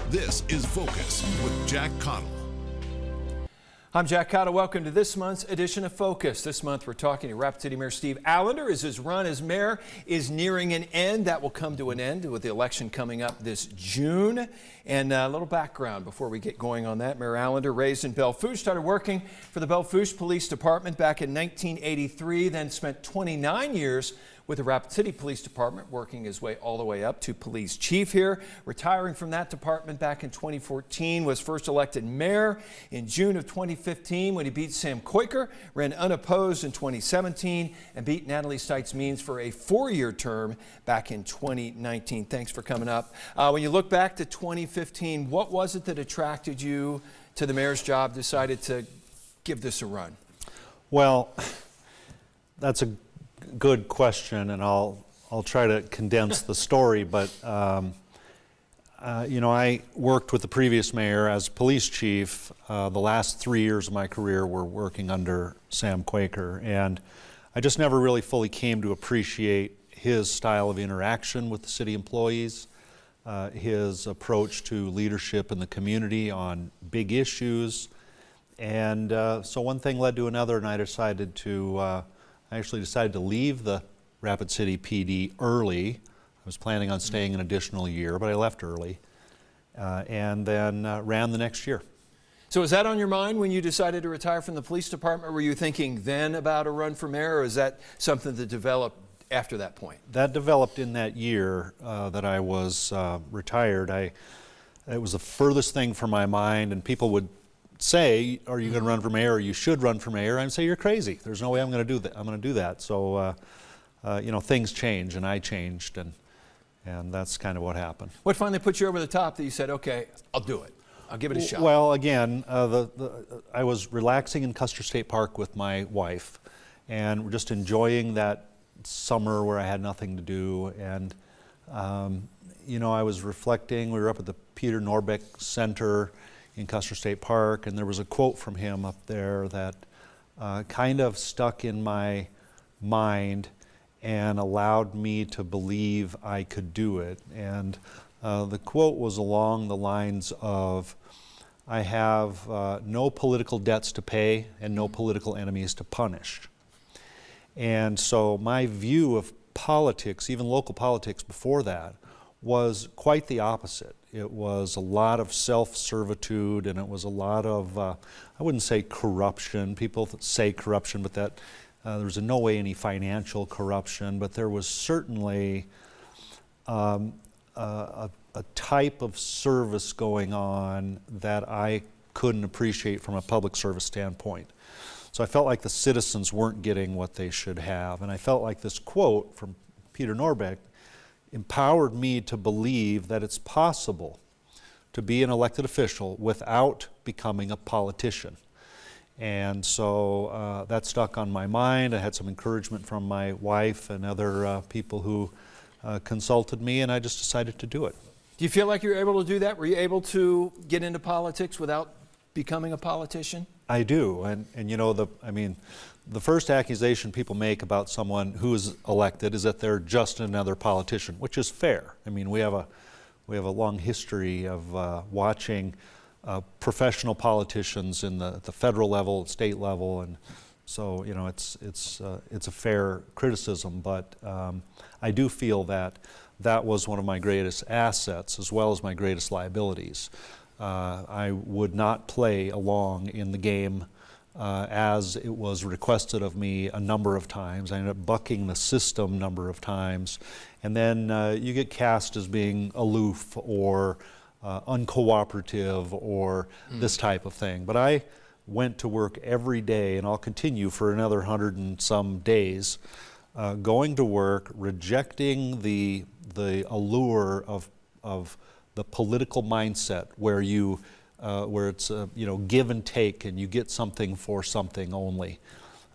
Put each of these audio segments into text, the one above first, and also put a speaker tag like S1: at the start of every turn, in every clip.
S1: This is Focus with Jack Caudill.
S2: I'm Jack Caudill. Welcome to this month's edition of Focus. This month we're talking to Rapid City Mayor Steve Allender as his run as mayor is nearing an end. That will come to an end with the election coming up this June. And a little background before we get going on that. Mayor Allender, raised in Belle Fourche, started working for the Belle Fourche Police Department back in 1983, then spent 29 years with the Rapid City Police Department, working his way all the way up to police chief here. Retiring from that department back in 2014, was first elected mayor in June of 2015 when he beat Sam Koiker, ran unopposed in 2017, and beat Natalie Stites-Means for a 4-year term back in 2019. Thanks for coming up. When you look back to 2015, what was it that attracted you to the mayor's job, decided to give this a run?
S3: Well, that's a good question, and I'll try to condense the story, but you know, I worked with the previous mayor as police chief. The last 3 years of my career were working under Sam Koiker, and I just never really fully came to appreciate his style of interaction with the city employees, his approach to leadership in the community on big issues, and so one thing led to another, and I actually decided to leave the Rapid City PD early. I was planning on staying an additional year, but I left early, and then ran the next year.
S2: So was that on your mind when you decided to retire from the police department? Were you thinking then about a run for mayor, or is that something that developed after that point?
S3: That developed in that year that I was retired. It was the furthest thing from my mind, and people would say, are you going to run for mayor, or you should run for mayor? I'd say, you're crazy. There's no way I'm going to do that. I'm going to do that. So, you know, things change, and I changed, and that's kind of what happened.
S2: What finally put you over the top that you said, okay, I'll do it. I'll give it a shot?
S3: Well, again, I was relaxing in Custer State Park with my wife, and we're just enjoying that summer where I had nothing to do, and you know, I was reflecting. We were up at the Peter Norbeck Center in Custer State Park, and there was a quote from him up there that kind of stuck in my mind and allowed me to believe I could do it. And the quote was along the lines of, I have no political debts to pay and no political enemies to punish. And so my view of politics, even local politics before that, was quite the opposite. It was a lot of self-servitude, and it was a lot of, I wouldn't say corruption. People say corruption, but that there was in no way any financial corruption, but there was certainly a type of service going on that I couldn't appreciate from a public service standpoint. So I felt like the citizens weren't getting what they should have, and I felt like this quote from Peter Norbeck empowered me to believe that it's possible to be an elected official without becoming a politician. And so that stuck on my mind. I had some encouragement from my wife and other people who consulted me, and I just decided to do it.
S2: Do you feel like you were able to do that? Were you able to get into politics without becoming a politician? I
S3: do, and you know, the first accusation people make about someone who is elected is that they're just another politician, which is fair. I mean, we have a long history of watching professional politicians in the federal level, state level, and so, you know, it's a fair criticism. But I do feel that that was one of my greatest assets as well as my greatest liabilities. I would not play along in the game as it was requested of me a number of times. I ended up bucking the system a number of times, and then you get cast as being aloof or uncooperative or this type of thing. But I went to work every day, and I'll continue for another 100 and some days, going to work, rejecting the allure of the political mindset where you where it's you know, give and take, and you get something for something only.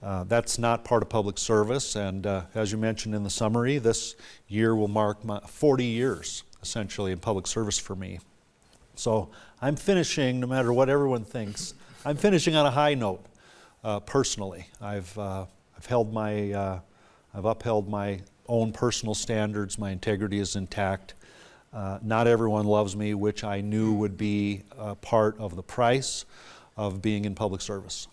S3: That's not part of public service, and as you mentioned in the summary, this year will mark my 40 years essentially in public service for me. So I'm finishing, no matter what everyone thinks, I'm finishing on a high note personally. I've upheld my own personal standards. My integrity is intact. Not everyone loves me, which I knew would be part of the price of being in public service.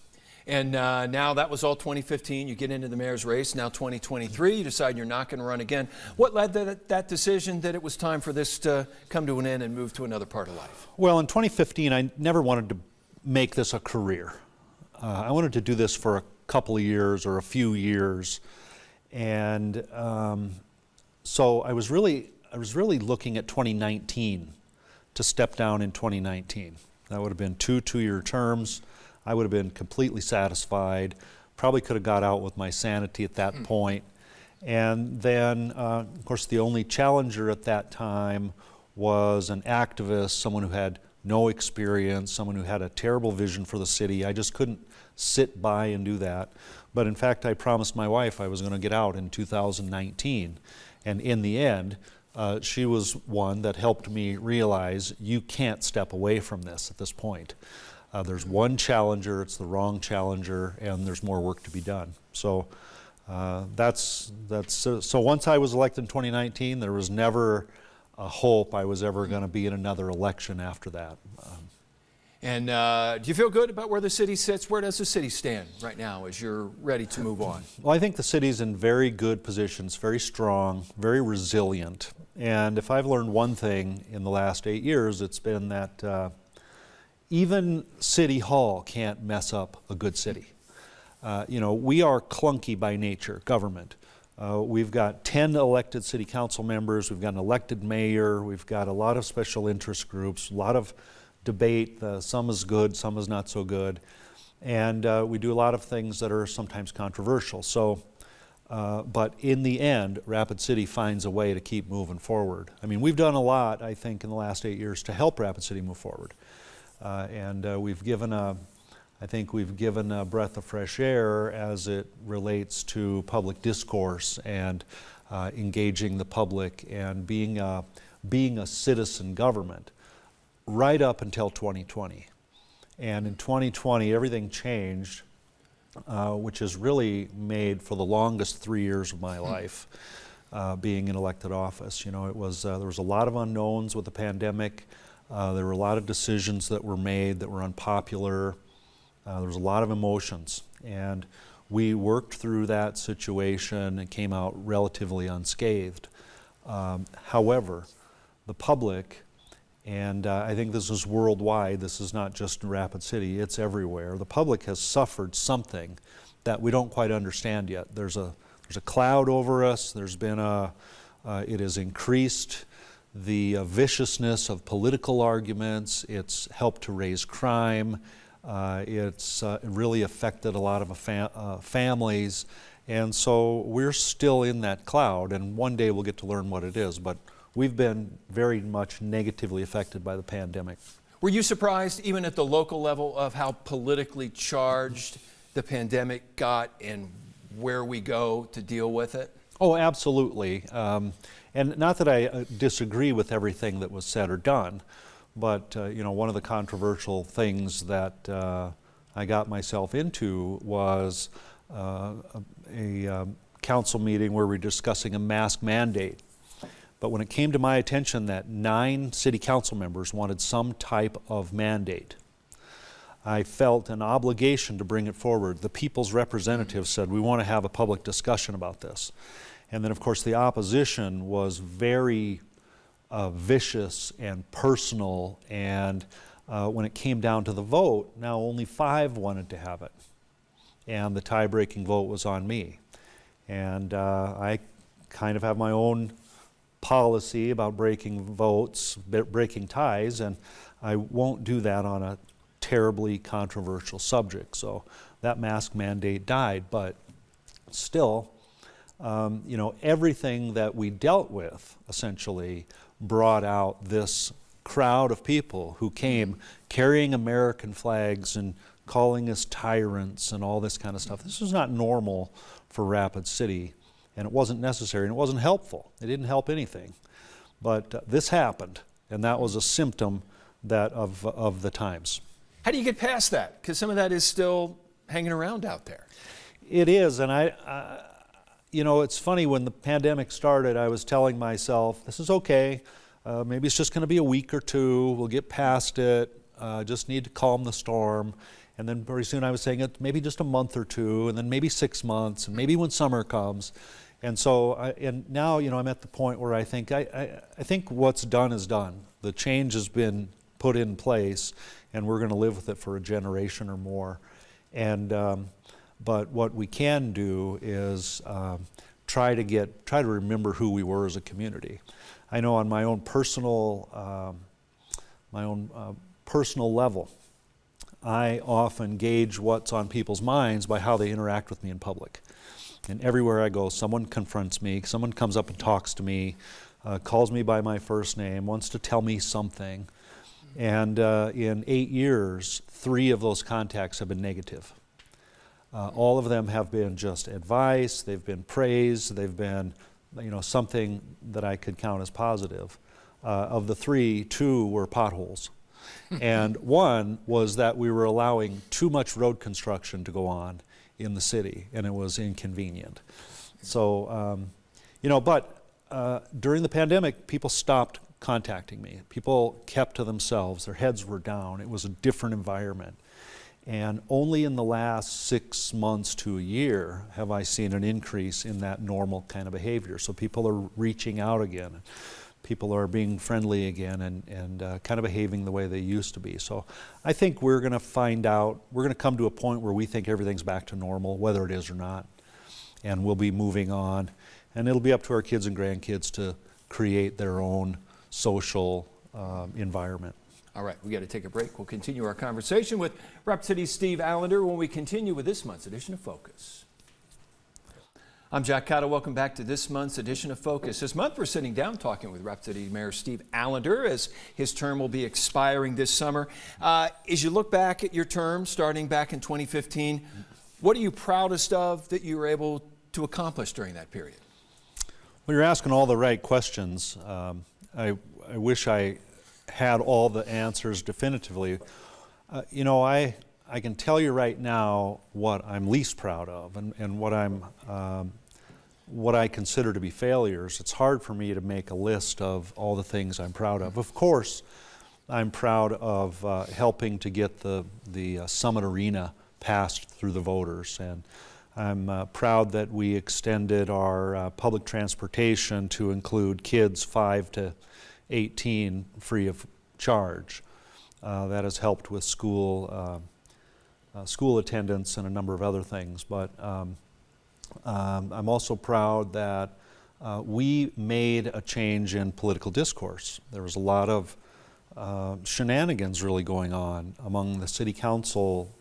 S2: And now that was all 2015. You get into the mayor's race. Now 2023, you decide you're not going to run again. What led to that decision that it was time for this to come to an end and move to another part of life?
S3: Well, in 2015, I never wanted to make this a career. I wanted to do this for a couple of years or a few years. And so I was really looking at 2019 to step down in 2019. That would have been two-year terms. I would have been completely satisfied. Probably could have got out with my sanity at that point. And then, of course, the only challenger at that time was an activist, someone who had no experience, someone who had a terrible vision for the city. I just couldn't sit by and do that. But in fact, I promised my wife I was going to get out in 2019. And in the end, she was one that helped me realize you can't step away from this at this point. There's one challenger, it's the wrong challenger, and there's more work to be done. So so once I was elected in 2019, there was never a hope I was ever going to be in another election after that.
S2: And do you feel good about where the city sits? Where does the city stand right now as you're ready to move on?
S3: Well, I think the city's in very good positions, very strong, very resilient. And if I've learned one thing in the last 8 years, it's been that even City Hall can't mess up a good city. We are clunky by nature, government. We've got 10 elected city council members, we've got an elected mayor, we've got a lot of special interest groups, a lot of debate, some is good, some is not so good, and we do a lot of things that are sometimes controversial. So, but in the end, Rapid City finds a way to keep moving forward. I mean, we've done a lot, I think, in the last 8 years to help Rapid City move forward. We've given a breath of fresh air as it relates to public discourse and engaging the public and being a citizen government right up until 2020. And in 2020, everything changed, which has really made for the longest 3 years of my life being in elected office. There was a lot of unknowns with the pandemic. There were a lot of decisions that were made that were unpopular. There was a lot of emotions, and we worked through that situation and came out relatively unscathed. However, the public, and I think this is worldwide, this is not just in Rapid City, it's everywhere. The public has suffered something that we don't quite understand yet. There's a cloud over us. There's been it has increased the viciousness of political arguments. It's helped to raise crime. It's really affected a lot of families. And so we're still in that cloud, and one day we'll get to learn what it is. But we've been very much negatively affected by the pandemic.
S2: Were you surprised, even at the local level, of how politically charged the pandemic got and where we go to deal with it?
S3: Oh, absolutely. And not that I disagree with everything that was said or done, but one of the controversial things that I got myself into was a council meeting where we were discussing a mask mandate. But when it came to my attention that 9 city council members wanted some type of mandate, I felt an obligation to bring it forward. The people's representatives said, we want to have a public discussion about this. And then, of course, the opposition was very vicious and personal, and when it came down to the vote, now only 5 wanted to have it. And the tie-breaking vote was on me. And I kind of have my own policy about breaking votes, breaking ties, and I won't do that on a terribly controversial subject. So that mask mandate died, but still, everything that we dealt with essentially brought out this crowd of people who came carrying American flags and calling us tyrants and all this kind of stuff. This was not normal for Rapid City, and it wasn't necessary, and it wasn't helpful. It didn't help anything. But this happened, and that was a symptom of the times.
S2: How do you get past that? Because some of that is still hanging around out there.
S3: It is, and it's funny, when the pandemic started, I was telling myself, this is okay. maybe it's just going to be a week or two. We'll get past it. Just need to calm the storm. And then pretty soon I was saying it maybe just a month or two, and then maybe 6 months, and maybe when summer comes. And so, and now, you know, I'm at the point where I think what's done is done. The change has been put in place, and we're going to live with it for a generation or more. And but what we can do is try to remember who we were as a community. I know on my own personal level, I often gauge what's on people's minds by how they interact with me in public. And everywhere I go, someone confronts me, someone comes up and talks to me, calls me by my first name, wants to tell me something. And in 8 years, 3 of those contacts have been negative. All of them have been just advice, they've been praise, they've been, you know, something that I could count as positive. Of the 3, 2 were potholes. And 1 was that we were allowing too much road construction to go on in the city, and it was inconvenient. So, you know, but during the pandemic, people stopped contacting me. People kept to themselves, their heads were down, it was a different environment. And only in the last 6 months to a year have I seen an increase in that normal kind of behavior. So people are reaching out again. People are being friendly again and kind of behaving the way they used to be. So I think we're going to find out, we're going to come to a point where we think everything's back to normal, whether it is or not. And we'll be moving on. And it'll be up to our kids and grandkids to create their own social environment.
S2: All right, we got to take a break. We'll continue our conversation with Rapid City's Steve Allender when we continue with this month's edition of Focus. I'm Jack Caudill. Welcome back to this month's edition of Focus. This month we're sitting down talking with Rapid City Mayor Steve Allender as his term will be expiring this summer. As you look back at your term starting back in 2015, what are you proudest of that you were able to accomplish during that period?
S3: Well, you're asking all the right questions. I wish I had all the answers definitively. You know, I can tell you right now what I'm least proud of and what I consider to be failures. It's hard for me to make a list of all the things I'm proud of. Of course, I'm proud of helping to get the Summit Arena passed through the voters, and I'm proud that we extended our public transportation to include kids 5 to 18 free of charge. That has helped with school attendance and a number of other things. But I'm also proud that we made a change in political discourse. There was a lot of shenanigans really going on among the city council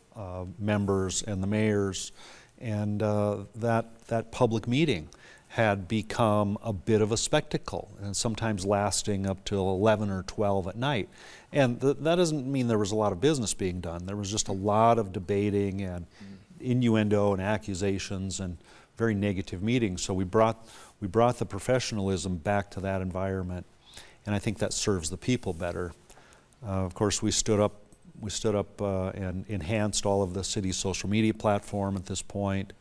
S3: members and the mayors, and that public meeting had become a bit of a spectacle, and sometimes lasting up till 11 or 12 at night. And that doesn't mean there was a lot of business being done. There was just a lot of debating and innuendo and accusations and very negative meetings. So we brought the professionalism back to that environment, and I think that serves the people better. Of course, we stood up and enhanced all of the city's social media platform at this point.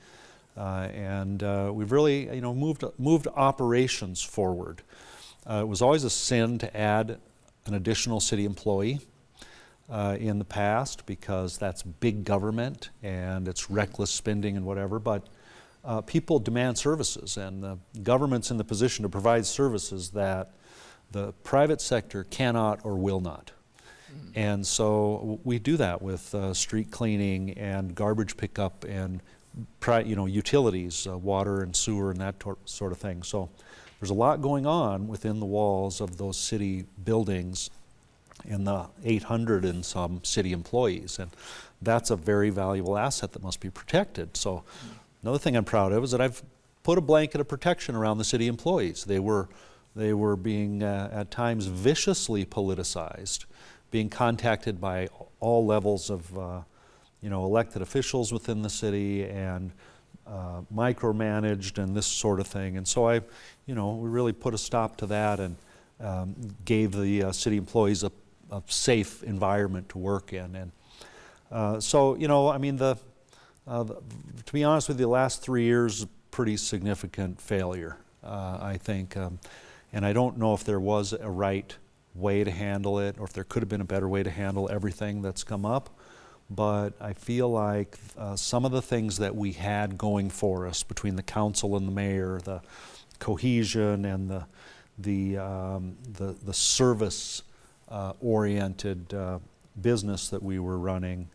S3: And we've really, you know, moved operations forward. It was always a sin to add an additional city employee in the past because that's big government and it's reckless spending and whatever. But people demand services, and the government's in the position to provide services that the private sector cannot or will not. And so we do that with street cleaning and garbage pickup and utilities, water and sewer and that sort of thing. So there's a lot going on within the walls of those city buildings and the 800 and some city employees, and that's a very valuable asset that must be protected. So another thing I'm proud of is that I've put a blanket of protection around the city employees. They were being at times viciously politicized, being contacted by all levels of elected officials within the city and micromanaged and this sort of thing. And so we really put a stop to that and gave the city employees a safe environment to work in. And to be honest with you, the last 3 years, pretty significant failure, I think. And I don't know if there was a right way to handle it or if there could have been a better way to handle everything that's come up. But I feel like some of the things that we had going for us between the council and the mayor, the cohesion and the service oriented business that we were running,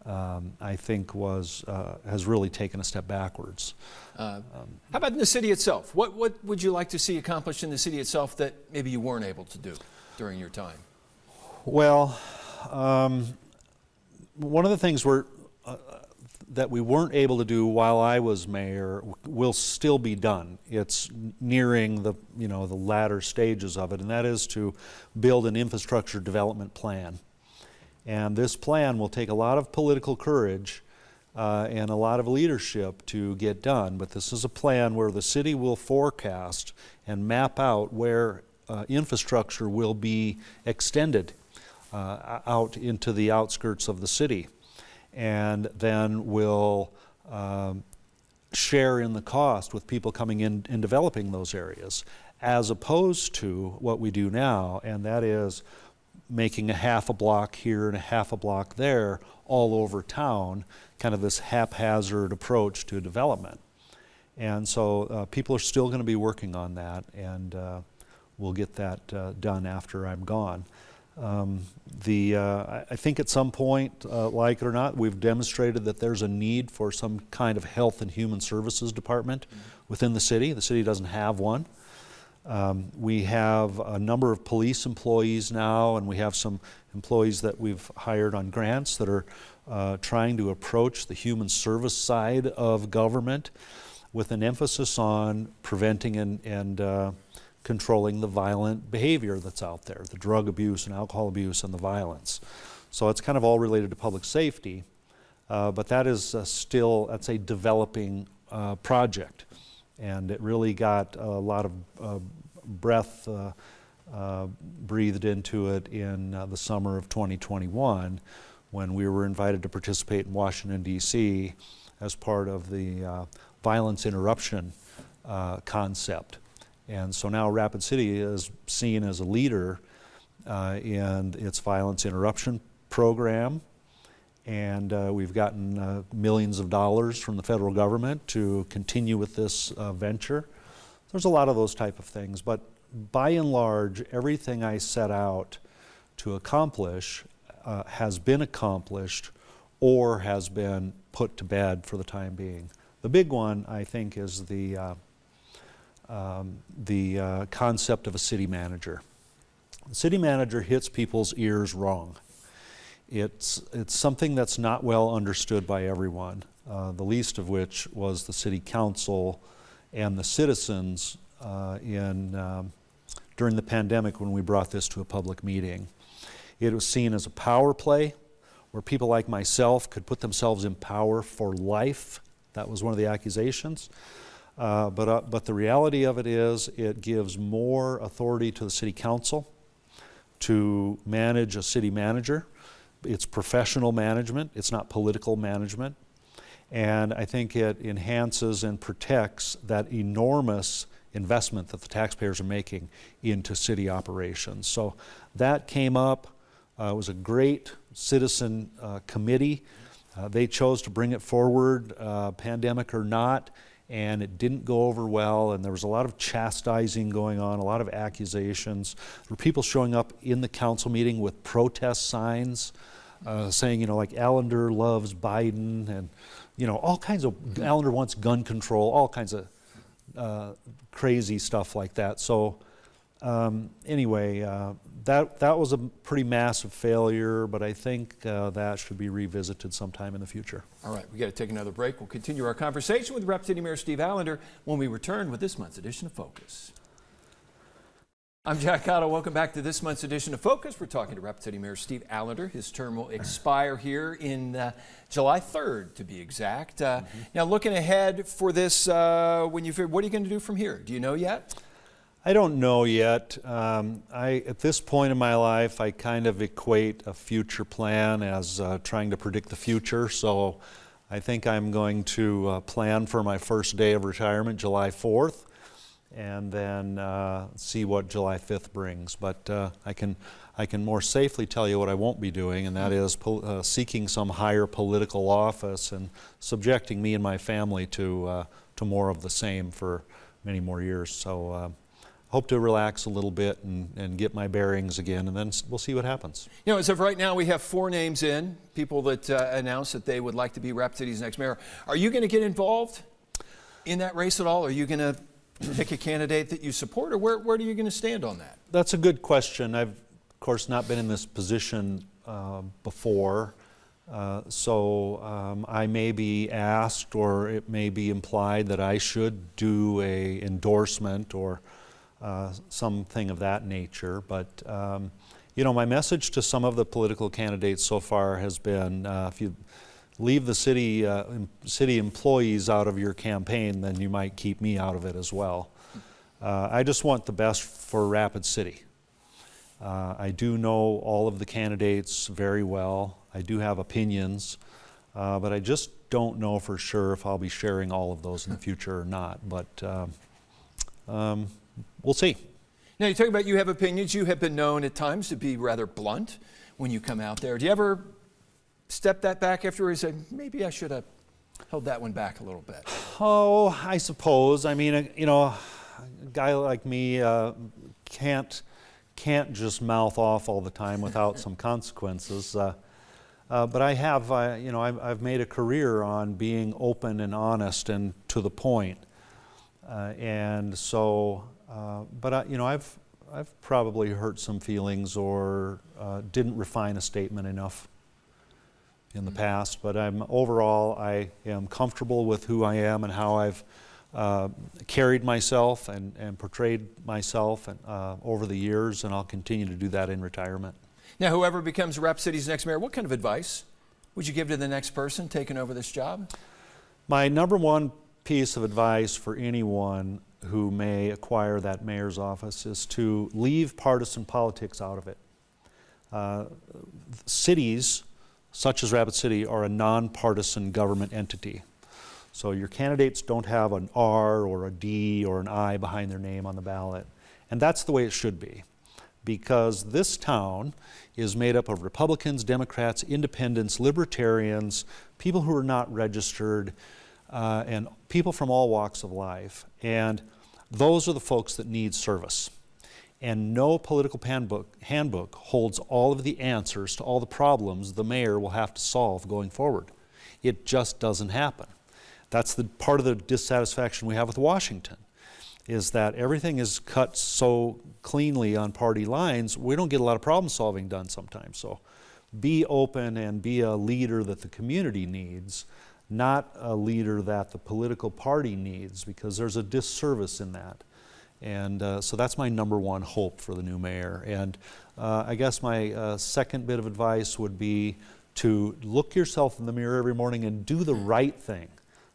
S3: I think has really taken a step backwards.
S2: How about in the city itself? What would you like to see accomplished in the city itself that maybe you weren't able to do during your time?
S3: Well, one of the things that we weren't able to do while I was mayor will still be done. It's nearing the latter stages of it, and that is to build an infrastructure development plan. And this plan will take a lot of political courage and a lot of leadership to get done, but this is a plan where the city will forecast and map out where infrastructure will be extended out into the outskirts of the city, and then will share in the cost with people coming in and developing those areas, as opposed to what we do now, and that is making a half a block here and a half a block there all over town, kind of this haphazard approach to development. And so people are still going to be working on that, and we'll get that done after I'm gone. I think at some point, like it or not, we've demonstrated that there's a need for some kind of health and human services department within the city. The city doesn't have one. We have a number of police employees now, and we have some employees that we've hired on grants that are trying to approach the human service side of government with an emphasis on preventing and controlling the violent behavior that's out there, the drug abuse and alcohol abuse and the violence. So it's kind of all related to public safety, but that is that's a developing project, and it really got a lot of breath breathed into it in the summer of 2021 when we were invited to participate in Washington, D.C. as part of the violence interruption concept. And so now Rapid City is seen as a leader in its violence interruption program, and we've gotten millions of dollars from the federal government to continue with this venture. There's a lot of those type of things, but by and large, everything I set out to accomplish has been accomplished or has been put to bed for the time being. The big one, I think, is the concept of a city manager. The city manager hits people's ears wrong. It's something that's not well understood by everyone, the least of which was the city council and the citizens during the pandemic when we brought this to a public meeting. It was seen as a power play where people like myself could put themselves in power for life. That was one of the accusations. But the reality of it is it gives more authority to the city council to manage a city manager. It's professional management, it's not political management. And I think it enhances and protects that enormous investment that the taxpayers are making into city operations. So that came up. It was a great citizen committee. They chose to bring it forward, pandemic or not, and it didn't go over well, and there was a lot of chastising going on, a lot of accusations. There were people showing up in the council meeting with protest signs saying, like Allender loves Biden, and all kinds of, Allender wants gun control, all kinds of crazy stuff like that. So anyway, that was a pretty massive failure, but I think that should be revisited sometime in the future.
S2: All right, we got to take another break. We'll continue our conversation with Rapid City Mayor Steve Allender when we return with this month's edition of Focus. I'm Jack Caudill. Welcome back to this month's edition of Focus. We're talking to Rapid City Mayor Steve Allender. His term will expire here in July 3rd, to be exact. Now, looking ahead for this, what are you going to do from here? Do you know yet?
S3: I don't know yet. At this point in my life, I kind of equate a future plan as trying to predict the future. So I think I'm going to plan for my first day of retirement, July 4th. and then see what July 5th brings. But I can more safely tell you what I won't be doing, and that is seeking some higher political office and subjecting me and my family to more of the same for many more years. So hope to relax a little bit and get my bearings again, and then we'll see what happens.
S2: You know, as of right now, we have 4 names in, people that announced that they would like to be Rapid City's next mayor. Are you going to get involved in that race at all? Are you going to pick a candidate that you support, or where are you going to stand on that?
S3: That's a good question. I've, of course, not been in this position before, so I may be asked, or it may be implied that I should do a endorsement or something of that nature. But you know, my message to some of the political candidates so far has been, if you leave the city employees out of your campaign, then you might keep me out of it as well. I just want the best for Rapid City. I do know all of the candidates very well. I do have opinions, but I just don't know for sure if I'll be sharing all of those in the future or not. But we'll see.
S2: Now, you talk about you have opinions. You have been known at times to be rather blunt when you come out there. Do you ever step that back afterwards and say, maybe I should have held that one back a little bit?
S3: Oh, I suppose. I mean, you know, a guy like me can't just mouth off all the time without some consequences. But I have, you know, I've made a career on being open and honest and to the point. And so, but you know, I've probably hurt some feelings or didn't refine a statement enough in the past. But overall, I am comfortable with who I am and how I've carried myself and portrayed myself over the years, and I'll continue to do that in retirement.
S2: Now, whoever becomes Rapid City's next mayor, what kind of advice would you give to the next person taking over this job? My
S3: number one piece of advice for anyone who may acquire that mayor's office is to leave partisan politics out of it. Cities, such as Rapid City, are a nonpartisan government entity. So your candidates don't have an R or a D or an I behind their name on the ballot. And that's the way it should be, because this town is made up of Republicans, Democrats, Independents, Libertarians, people who are not registered, and people from all walks of life. And those are the folks that need service. And no political handbook holds all of the answers to all the problems the mayor will have to solve going forward. It just doesn't happen. That's the part of the dissatisfaction we have with Washington, is that everything is cut so cleanly on party lines, we don't get a lot of problem solving done sometimes. So be open and be a leader that the community needs, not a leader that the political party needs, because there's a disservice in that. And so that's my number one hope for the new mayor. And I guess my second bit of advice would be to look yourself in the mirror every morning and do the right thing.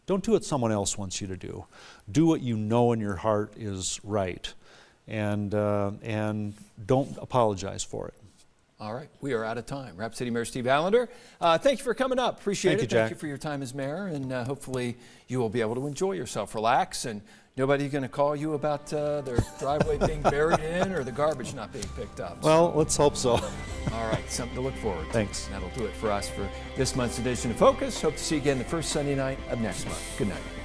S3: Don't do what someone else wants you to do. Do what you know in your heart is right, and don't apologize for it.
S2: All right, we are out of time. Rapid City Mayor Steve Allender, thank you for coming up. Appreciate it.
S3: Thank you, Jack.
S2: Thank you for your time as mayor, and hopefully you will be able to enjoy yourself, relax, and nobody's going to call you about their driveway being buried in or the garbage not being picked up.
S3: Well, let's hope so.
S2: All right, something to look forward to.
S3: Thanks.
S2: And that'll do it for us for this month's edition of Focus. Hope to see you again the first Sunday night of next month. Good night.